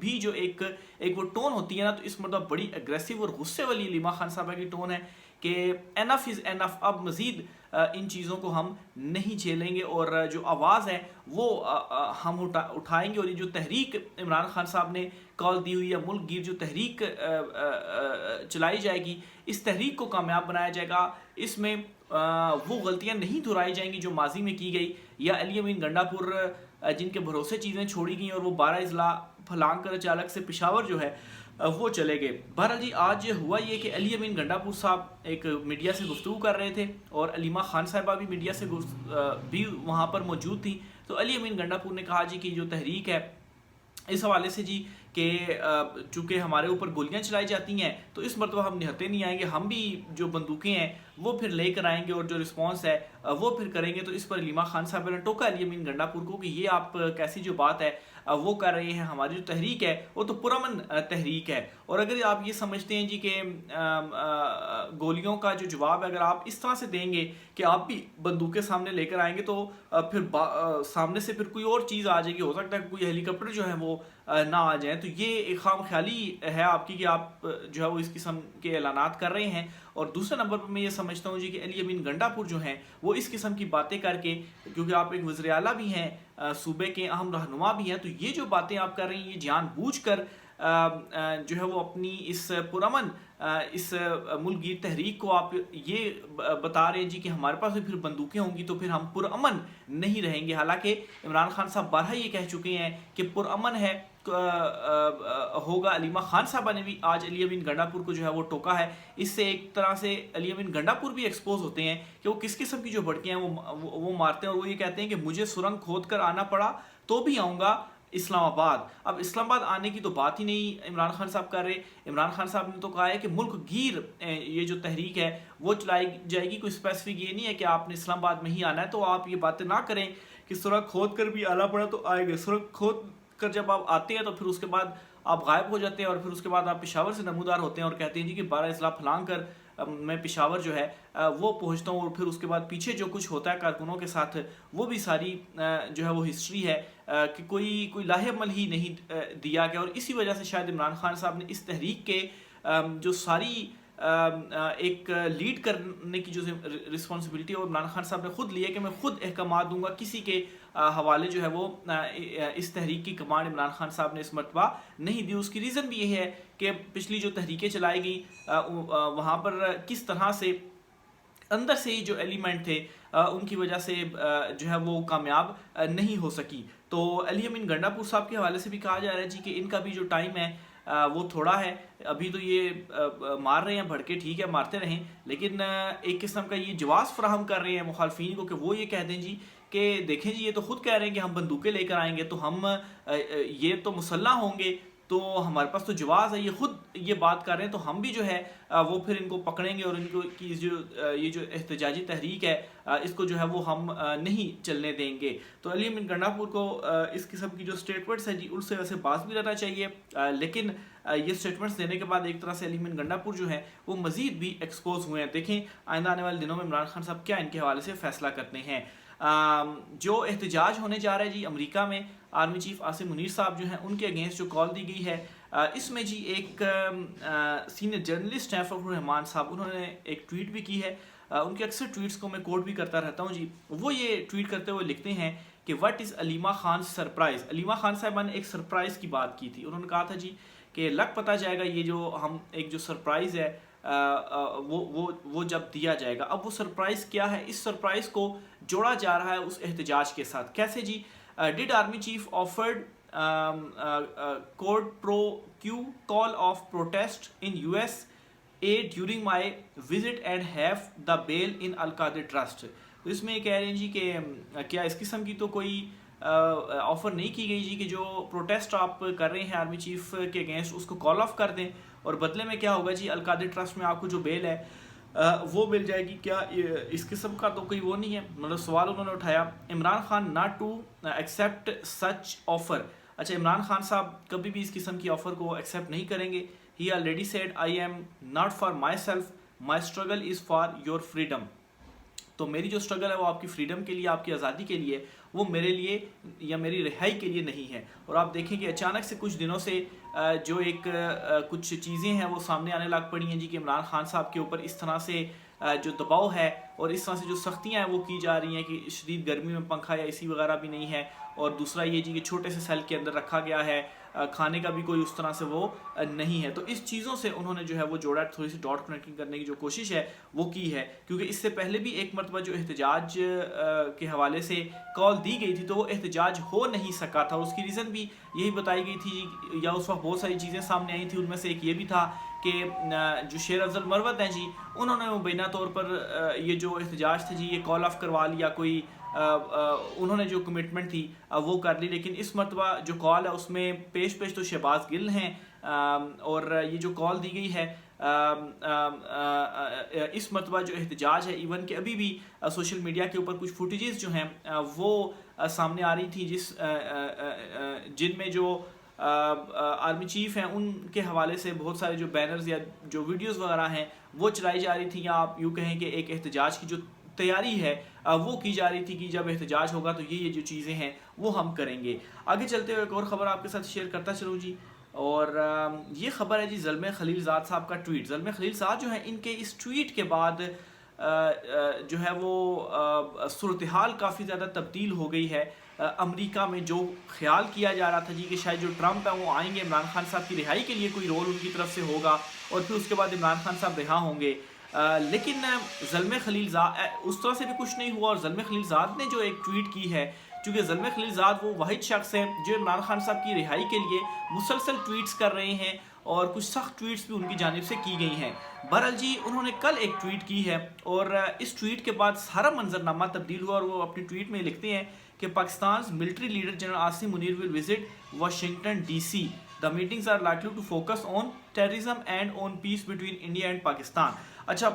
بھی جو ایک وہ ٹون ہوتی ہے نا، تو اس مرتبہ بڑی اگریسو اور غصے والی علیمہ خان صاحبہ کی ٹون ہے کہ انف از انف، اب مزید ان چیزوں کو ہم نہیں جھیلیں گے، اور جو آواز ہے وہ ہم اٹھائیں گے، اور یہ جو تحریک عمران خان صاحب نے کال دی ہوئی ہے، ملک گیر جو تحریک چلائی جائے گی، اس تحریک کو کامیاب بنایا جائے گا، اس میں وہ غلطیاں نہیں دہرائی جائیں گی جو ماضی میں کی گئی، یا علی امین گنڈا پور جن کے بھروسے چیزیں چھوڑی گئیں اور وہ 12 اضلاع پھلانگ کر اچانک سے پشاور جو ہے وہ چلے گئے۔ بہرحال جی آج ہوا یہ کہ علی امین گنڈا پور صاحب ایک میڈیا سے گفتگو کر رہے تھے، اور علیمہ خان صاحبہ بھی میڈیا سے بھی وہاں پر موجود تھی، تو علی امین گنڈا پور نے کہا جی کہ جو تحریک ہے اس حوالے سے جی کہ چونکہ ہمارے اوپر گولیاں چلائی جاتی ہیں تو اس مرتبہ ہم نہتے نہیں آئیں گے، ہم بھی جو بندوقیں ہیں وہ پھر لے کر آئیں گے، اور جو رسپانس ہے وہ پھر کریں گے۔ تو اس پر علیمہ خان صاحب نے ٹوکا علی امین گنڈا پور کو کہ یہ آپ کیسی جو بات ہے وہ کر رہے ہیں، ہماری جو تحریک ہے وہ تو پرامن تحریک ہے، اور اگر آپ یہ سمجھتے ہیں جی کہ گولیوں کا جو جواب ہے اگر آپ اس طرح سے دیں گے کہ آپ بھی بندوقیں سامنے لے کر آئیں گے، تو پھر سامنے سے پھر کوئی اور چیز آ جائے گی، ہو سکتا ہے کوئی ہیلی کاپٹر جو ہے وہ نہ آ جائیں، تو یہ ایک خام خیالی ہے آپ کی کہ آپ جو ہے وہ اس قسم کے اعلانات کر رہے ہیں۔ اور دوسرے نمبر پر میں یہ سمجھتا ہوں جی کہ علی امین گنڈا پور جو ہیں وہ اس قسم کی باتیں کر کے، کیونکہ آپ ایک وزیر اعلیٰ بھی ہیں، صوبے کے اہم رہنما بھی ہیں، تو یہ جو باتیں آپ کر رہے ہیں یہ جان بوجھ کر جو ہے وہ اپنی اس پرامن اس ملک گیر تحریک کو آپ یہ بتا رہے ہیں جی کہ ہمارے پاس بھی پھر بندوقیں ہوں گی تو پھر ہم پرامن نہیں رہیں گے، حالانکہ عمران خان صاحب بارہا یہ کہہ چکے ہیں کہ پرامن ہے ہوگا۔ علیمہ خان صاحبہ نے بھی آج علی امین گنڈا پور کو جو ہے وہ ٹوکا ہے، اس سے ایک طرح سے علی امین گنڈا پور بھی ایکسپوز ہوتے ہیں کہ وہ کس قسم کی جو بھڑکیاں ہیں وہ مارتے ہیں، اور وہ یہ کہتے ہیں کہ مجھے سرنگ کھود کر آنا پڑا تو بھی آؤں گا اسلام آباد۔ اب اسلام آباد آنے کی تو بات ہی نہیں عمران خان صاحب کر رہے، عمران خان صاحب نے تو کہا ہے کہ ملک گیر یہ جو تحریک ہے وہ چلائی جائے گی، کوئی اسپیسیفک یہ نہیں ہے کہ آپ نے اسلام آباد میں ہی آنا ہے، تو آپ یہ باتیں نہ کریں کہ سرنگ کھود کر بھی آنا پڑا تو آئے گے، سرنگ کھود کر جب آپ آتے ہیں تو پھر اس کے بعد آپ غائب ہو جاتے ہیں، اور پھر اس کے بعد آپ پشاور سے نمودار ہوتے ہیں اور کہتے ہیں جی کہ 12 اضلاع پھلانگ کر میں پشاور جو ہے وہ پہنچتا ہوں، اور پھر اس کے بعد پیچھے جو کچھ ہوتا ہے کارکنوں کے ساتھ وہ بھی ساری جو ہے وہ ہسٹری ہے کہ کوئی لاہ عمل ہی نہیں دیا گیا، اور اسی وجہ سے شاید عمران خان صاحب نے اس تحریک کے جو ساری ایک لیڈ کرنے کی جو رسپانسبلٹی ہے وہ عمران خان صاحب نے خود لی ہے کہ میں خود احکامات دوں گا، کسی کے حوالے جو ہے وہ اس تحریک کی کمانڈ عمران خان صاحب نے اس مرتبہ نہیں دی۔ اس کی ریزن بھی یہ ہے کہ پچھلی جو تحریکیں چلائی گئیں وہاں پر کس طرح سے اندر سے ہی جو ایلیمنٹ تھے ان کی وجہ سے جو ہے وہ کامیاب نہیں ہو سکی۔ تو علی امین گنڈا پور صاحب کے حوالے سے بھی کہا جا رہا ہے جی کہ ان کا بھی جو ٹائم ہے وہ تھوڑا ہے، ابھی تو یہ مار رہے ہیں بھڑکے، ٹھیک ہے مارتے رہیں، لیکن ایک قسم کا یہ جواز فراہم کر رہے ہیں مخالفین کو کہ وہ یہ کہہ دیں جی کہ دیکھیں جی یہ تو خود کہہ رہے ہیں کہ ہم بندوقیں لے کر آئیں گے، تو ہم یہ تو مسلح ہوں گے، تو ہمارے پاس تو جواز ہے، یہ خود یہ بات کر رہے ہیں، تو ہم بھی جو ہے وہ پھر ان کو پکڑیں گے، اور ان کو کی یہ جو احتجاجی تحریک ہے اس کو جو ہے وہ ہم نہیں چلنے دیں گے۔ تو علی امین گنڈا پور کو اس قسم کی جو سٹیٹمنٹس ہیں جی ان سے ویسے باز بھی رہنا چاہیے، لیکن یہ سٹیٹمنٹس دینے کے بعد ایک طرح سے علی امین گنڈا پور جو ہے وہ مزید بھی ایکسپوز ہوئے ہیں۔ دیکھیں آئندہ آنے والے دنوں میں عمران خان صاحب کیا ان کے حوالے سے فیصلہ کرتے ہیں۔ جو احتجاج ہونے جا رہا ہے جی امریکہ میں، آرمی چیف عاصم منیر صاحب جو ہیں ان کے اگینسٹ جو کال دی گئی ہے، اس میں جی ایک سینئر جرنلسٹ ہیں فخر الرحمان صاحب، انہوں نے ایک ٹویٹ بھی کی ہے، ان کے اکثر ٹویٹس کو میں کوٹ بھی کرتا رہتا ہوں جی، وہ یہ ٹویٹ کرتے ہوئے لکھتے ہیں کہ what is Aleema Khan surprise. Aleema Khan صاحبہ نے ایک سرپرائز کی بات کی تھی، انہوں نے کہا تھا جی کہ لگ پتہ جائے گا یہ جو ہم ایک جو سرپرائز ہے وہ جب دیا جائے گا۔ اب وہ سرپرائز کیا ہے؟ اس سرپرائز کو جوڑا جا رہا ہے اس احتجاج کے ساتھ۔ کیسے جی؟ Did army chief offered quid pro quo call off protest in USA during my visit and have the bail in Al-Qadir trust. تو اس میں یہ کہہ رہے ہیں جی کہ کیا اس قسم کی تو کوئی آفر نہیں کی گئی جی کہ جو پروٹیسٹ آپ کر رہے ہیں آرمی چیف کے اگینسٹ اس کو کال آف کر دیں، اور بدلے میں کیا ہوگا جی القادر ٹرسٹ میں آپ کو جو بیل ہے وہ مل جائے گی؟ کیا اس قسم کا تو کوئی وہ نہیں ہے، مطلب سوال انہوں نے اٹھایا۔ Imran Khan not to accept such offer. اچھا عمران خان صاحب کبھی بھی اس قسم کی آفر کو ایکسیپٹ نہیں کریں گے۔ He already said I am not for myself, my struggle is for your freedom. تو میری جو اسٹرگل ہے وہ آپ کی فریڈم کے لیے، آپ کی آزادی کے لیے، وہ میرے لیے یا میری رہائی کے لیے نہیں ہے۔ اور آپ دیکھیں کہ اچانک سے کچھ دنوں سے جو ایک کچھ چیزیں ہیں وہ سامنے آنے لگ پڑی ہیں جی، کہ عمران خان صاحب کے اوپر اس طرح سے جو دباؤ ہے اور اس طرح سے جو سختیاں ہیں وہ کی جا رہی ہیں کہ شدید گرمی میں پنکھا یا اے سی وغیرہ بھی نہیں ہے، اور دوسرا یہ جی کہ چھوٹے سے سیل کے اندر رکھا گیا ہے، کھانے کا بھی کوئی اس طرح سے وہ نہیں ہے۔ تو اس چیزوں سے انہوں نے جو ہے وہ جوڑا، تھوڑی سی ڈاٹ کنیکٹنگ کرنے کی جو کوشش ہے وہ کی ہے، کیونکہ اس سے پہلے بھی ایک مرتبہ جو احتجاج کے حوالے سے کال دی گئی تھی تو وہ احتجاج ہو نہیں سکا تھا۔ اس کی ریزن بھی یہی بتائی گئی تھی، یا اس وقت بہت ساری چیزیں سامنے آئی تھیں، ان میں سے ایک یہ بھی تھا کہ جو شیر افضل مروت ہیں جی، انہوں نے مبینہ طور پر یہ جو احتجاج تھے جی یہ کال آف کروا لیا، کوئی انہوں نے جو کمٹمنٹ تھی وہ کر لی، لیکن اس مرتبہ جو کال ہے اس میں پیش تو شہباز گل ہیں، اور یہ جو کال دی گئی ہے اس مرتبہ جو احتجاج ہے، ایون کہ ابھی بھی سوشل میڈیا کے اوپر کچھ فوٹیجز جو ہیں وہ سامنے آ رہی تھی جن میں جو آرمی چیف ہیں ان کے حوالے سے بہت سارے جو بینرز یا جو ویڈیوز وغیرہ ہیں وہ چلائی جا رہی تھی، یا آپ یوں کہیں کہ ایک احتجاج کی جو تیاری ہے وہ کی جا رہی تھی کہ جب احتجاج ہوگا تو یہ جو چیزیں ہیں وہ ہم کریں گے۔ آگے چلتے ہوئے ایک اور خبر آپ کے ساتھ شیئر کرتا چلوں جی، اور یہ خبر ہے جی زلمے خلیل زاد صاحب کا ٹویٹ۔ زلمے خلیل زاد جو ہیں ان کے اس ٹویٹ کے بعد جو ہے وہ صورتحال کافی زیادہ تبدیل ہو گئی ہے۔ امریکہ میں جو خیال کیا جا رہا تھا جی کہ شاید جو ٹرمپ ہے وہ آئیں گے، عمران خان صاحب کی رہائی کے لیے کوئی رول ان کی طرف سے ہوگا اور پھر اس کے بعد عمران خان صاحب رہا ہوں گے، لیکن زلمے خلیل زاد اس طرح سے بھی کچھ نہیں ہوا، اور زلمے خلیل زاد نے جو ایک ٹویٹ کی ہے، چونکہ زلمے خلیل زاد وہ واحد شخص ہیں جو عمران خان صاحب کی رہائی کے لیے مسلسل ٹویٹس کر رہے ہیں، اور کچھ سخت ٹویٹس بھی ان کی جانب سے کی گئی ہیں۔ بہرحال جی انہوں نے کل ایک ٹویٹ کی ہے، اور اس ٹویٹ کے بعد سارا منظرنامہ تبدیل ہوا، اور وہ اپنی ٹویٹ میں لکھتے ہیں کہ پاکستان's military leader General Asim Munir will visit Washington DC. The meetings are likely to focus on terrorism and on peace between India and Pakistan. اچھا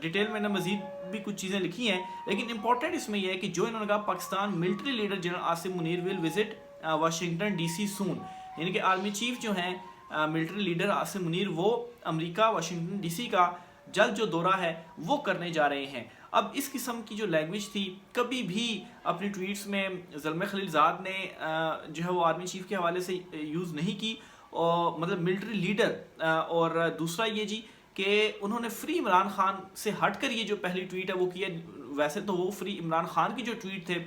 ڈیٹیل میں نے مزید بھی کچھ چیزیں لکھی ہیں، لیکن امپورٹنٹ اس میں یہ ہے کہ جو انہوں نے کہا Pakistan military leader general Asim Munir will visit Washington D C soon, یعنی کہ آرمی چیف جو ہیں ملٹری لیڈر عاصم منیر وہ امریکہ واشنگٹن ڈی سی کا جلد جو دورہ ہے وہ کرنے جا رہے ہیں۔ اب اس قسم کی جو لینگویج تھی کبھی بھی اپنی ٹویٹس میں زلمے خلیل زاد نے جو ہے وہ آرمی چیف کے حوالے سے یوز نہیں کی، اور مطلب ملٹری لیڈر، اور دوسرا یہ جی کہ انہوں نے فری عمران خان سے ہٹ کر یہ جو پہلی ٹویٹ ہے وہ کیا، ویسے تو وہ فری عمران خان کی جو ٹویٹ تھے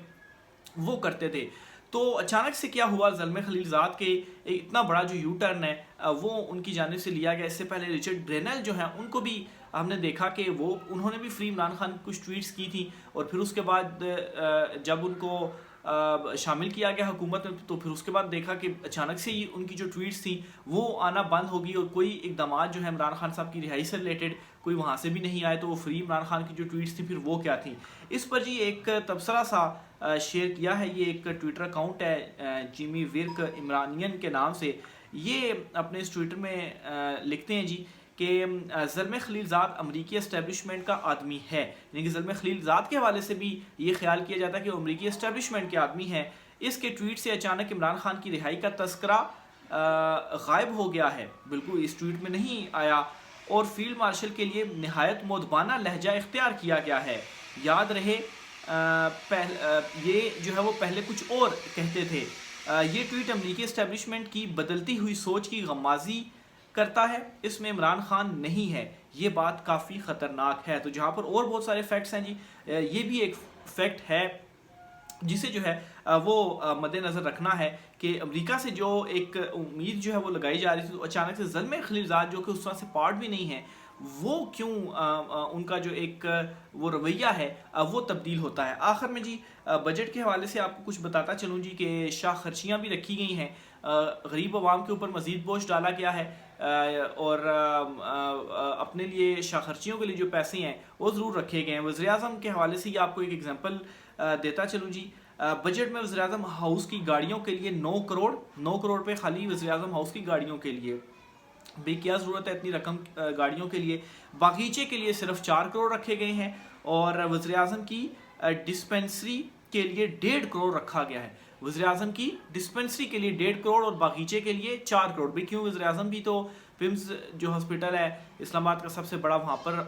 وہ کرتے تھے۔ تو اچانک سے کیا ہوا، زلمے خلیل زاد کے اتنا بڑا جو یو ٹرن ہے وہ ان کی جانب سے لیا گیا۔ اس سے پہلے رچرڈ برینل جو ہیں ان کو بھی ہم نے دیکھا کہ وہ انہوں نے بھی فری عمران خان کچھ ٹویٹس کی تھی، اور پھر اس کے بعد جب ان کو شامل کیا گیا حکومت میں تو پھر اس کے بعد دیکھا کہ اچانک سے ہی ان کی جو ٹویٹس تھیں وہ آنا بند ہو گئی، اور کوئی اقدامات جو ہے عمران خان صاحب کی رہائی سے ریلیٹڈ کوئی وہاں سے بھی نہیں آئے۔ تو وہ فری عمران خان کی جو ٹویٹس تھیں پھر وہ کیا تھیں، اس پر جی ایک تبصرہ سا شیئر کیا ہے۔ یہ ایک ٹویٹر اکاؤنٹ ہے جیمی ورک عمرانین کے نام سے، یہ اپنے اس ٹویٹر میں لکھتے ہیں جی کہ زلمے خلیل زاد امریکی اسٹیبلشمنٹ کا آدمی ہے، یعنی کہ زلمے خلیل زاد کے حوالے سے بھی یہ خیال کیا جاتا ہے کہ وہ امریکی اسٹیبلشمنٹ کے آدمی ہے۔ اس کے ٹویٹ سے اچانک عمران خان کی رہائی کا تذکرہ غائب ہو گیا ہے، بالکل اس ٹویٹ میں نہیں آیا، اور فیلڈ مارشل کے لیے نہایت مودبانہ لہجہ اختیار کیا گیا ہے۔ یاد رہے یہ جو ہے وہ پہلے کچھ اور کہتے تھے۔ یہ ٹویٹ امریکی اسٹیبلشمنٹ کی بدلتی ہوئی سوچ کی غمازی کرتا ہے، اس میں عمران خان نہیں ہے، یہ بات کافی خطرناک ہے۔ تو جہاں پر اور بہت سارے فیکٹس ہیں جی، یہ بھی ایک فیکٹ ہے جسے جو ہے وہ مد نظر رکھنا ہے کہ امریکہ سے جو ایک امید جو ہے وہ لگائی جا رہی تھی، تو اچانک سے زلمے خلیل زاد جو کہ اس طرح سے پارٹ بھی نہیں ہے، وہ کیوں ان کا جو ایک وہ رویہ ہے وہ تبدیل ہوتا ہے۔ آخر میں جی بجٹ کے حوالے سے آپ کو کچھ بتاتا چلوں جی کہ شاہ خرچیاں بھی رکھی گئی ہیں، غریب عوام کے اوپر مزید بوجھ ڈالا گیا ہے، اور اپنے لیے شاہ خرچیوں کے لیے جو پیسے ہیں وہ ضرور رکھے گئے ہیں۔ وزیر اعظم کے حوالے سے یہ آپ کو ایک ایگزامپل دیتا چلوں جی، بجٹ میں وزیر اعظم ہاؤس کی گاڑیوں کے لیے 9 کروڑ روپے خالی وزیر اعظم ہاؤس کی گاڑیوں کے لیے، بھئی کیا ضرورت ہے اتنی رقم گاڑیوں کے لیے۔ باغیچے کے لیے صرف 4 کروڑ رکھے گئے ہیں، اور وزیر اعظم کی ڈسپنسری کے لیے 1.5 کروڑ رکھا گیا ہے۔ وزیر اعظم کی ڈسپنسری کے لیے 1.5 کروڑ اور باغیچے کے لیے 4 کروڑ، بھئی کیوں، وزیر اعظم بھی تو پمز جو ہاسپٹل ہے اسلام آباد کا سب سے بڑا، وہاں پر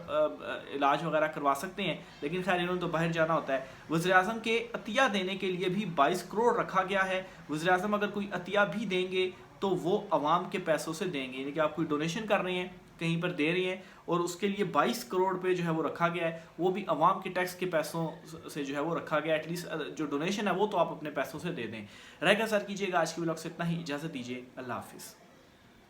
علاج وغیرہ کروا سکتے ہیں، لیکن خیر انہوں نے تو باہر جانا ہوتا ہے۔ وزیر اعظم کے عطیہ دینے کے لیے بھی 22 کروڑ رکھا گیا ہے۔ وزیر اعظم اگر کوئی عطیہ بھی دیں گے تو وہ عوام کے پیسوں سے دیں گے، یعنی کہ آپ کوئی ڈونیشن کر رہے ہیں، کہیں پر دے رہے ہیں، اور اس کے لیے 22 کروڑ پہ جو ہے وہ رکھا گیا ہے، وہ بھی عوام کے ٹیکس کے پیسوں سے جو ہے وہ رکھا گیا ہے۔ ایٹ لیسٹ جو ڈونیشن ہے وہ تو آپ اپنے پیسوں سے دے دیں۔ رہ گا سر کیجیے گا، آج کی ولاگ سے اتنا ہی، اجازت دیجیے، اللہ حافظ۔